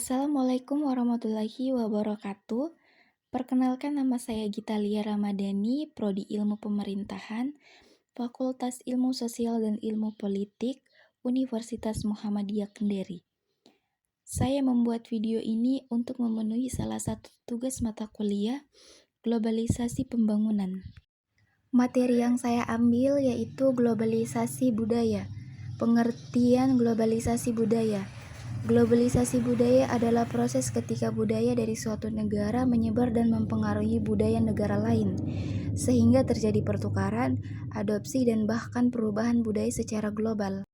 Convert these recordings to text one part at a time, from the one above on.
Assalamualaikum warahmatullahi wabarakatuh. Perkenalkan, nama saya Gita Lia Ramadhani, Prodi Ilmu Pemerintahan, Fakultas Ilmu Sosial dan Ilmu Politik, Universitas Muhammadiyah Kendari. Saya membuat video ini untuk memenuhi salah satu tugas mata kuliah, Globalisasi Pembangunan. Materi yang saya ambil yaitu globalisasi budaya. Pengertian globalisasi budaya. Globalisasi budaya adalah proses ketika budaya dari suatu negara menyebar dan mempengaruhi budaya negara lain, sehingga terjadi pertukaran, adopsi, dan bahkan perubahan budaya secara global.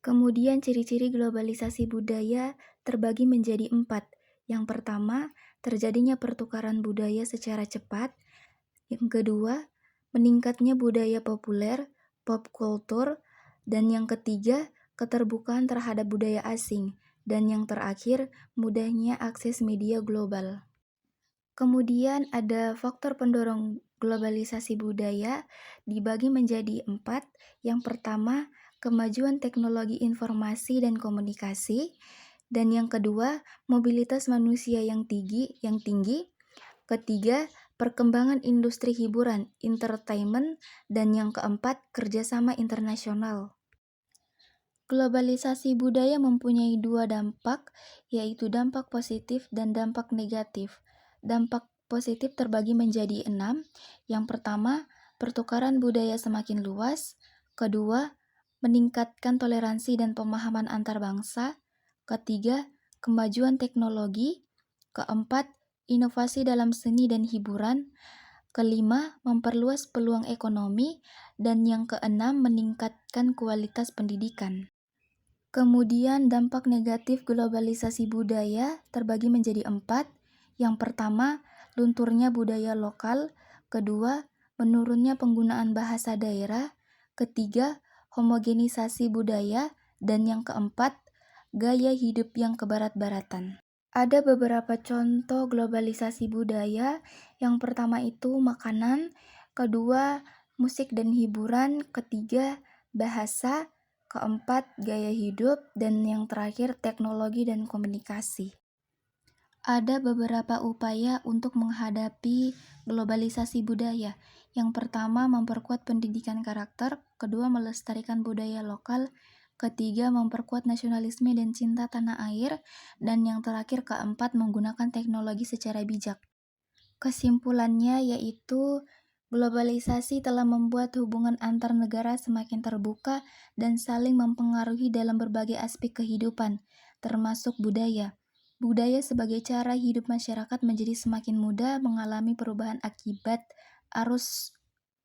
Kemudian ciri-ciri globalisasi budaya terbagi menjadi 4. Yang pertama, terjadinya pertukaran budaya secara cepat. Yang kedua, meningkatnya budaya populer, pop culture. Dan yang ketiga, keterbukaan terhadap budaya asing. Dan yang terakhir, mudahnya akses media global. Kemudian ada faktor pendorong globalisasi budaya dibagi menjadi 4. Yang pertama, kemajuan teknologi informasi dan komunikasi. Dan yang kedua, mobilitas manusia yang tinggi. Ketiga, perkembangan industri hiburan, entertainment. Dan yang keempat, kerjasama internasional. Globalisasi budaya mempunyai 2 dampak, yaitu dampak positif dan dampak negatif. Dampak positif terbagi menjadi 6. Yang pertama, pertukaran budaya semakin luas. Kedua, meningkatkan toleransi dan pemahaman antar bangsa. Ketiga, kemajuan teknologi. Keempat, inovasi dalam seni dan hiburan. Kelima, memperluas peluang ekonomi. Dan yang keenam, meningkatkan kualitas pendidikan. Kemudian dampak negatif globalisasi budaya terbagi menjadi 4. Yang pertama, lunturnya budaya lokal. Kedua, menurunnya penggunaan bahasa daerah. Ketiga, homogenisasi budaya. Dan yang keempat, gaya hidup yang kebarat-baratan. Ada beberapa contoh globalisasi budaya. Yang pertama itu makanan. Kedua, musik dan hiburan. Ketiga, bahasa. Keempat, gaya hidup. Dan yang terakhir, teknologi dan komunikasi. Ada beberapa upaya untuk menghadapi globalisasi budaya. Yang pertama, memperkuat pendidikan karakter. Kedua, melestarikan budaya lokal. Ketiga, memperkuat nasionalisme dan cinta tanah air. Dan yang terakhir, keempat, menggunakan teknologi secara bijak. Kesimpulannya yaitu globalisasi telah membuat hubungan antar negara semakin terbuka dan saling mempengaruhi dalam berbagai aspek kehidupan, termasuk budaya. Budaya sebagai cara hidup masyarakat menjadi semakin mudah mengalami perubahan akibat arus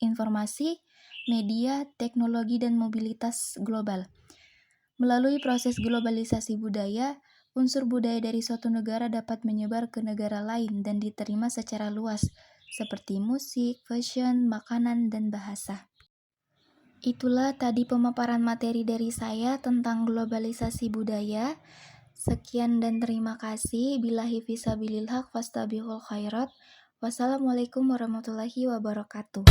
informasi, media, teknologi, dan mobilitas global. Melalui proses globalisasi budaya, unsur budaya dari suatu negara dapat menyebar ke negara lain dan diterima secara luas, seperti musik, fashion, makanan, dan bahasa. Itulah tadi pemaparan materi dari saya tentang globalisasi budaya. Sekian dan terima kasih. Billahi fisabilil haq fastabihul khairat. Wassalamualaikum warahmatullahi wabarakatuh.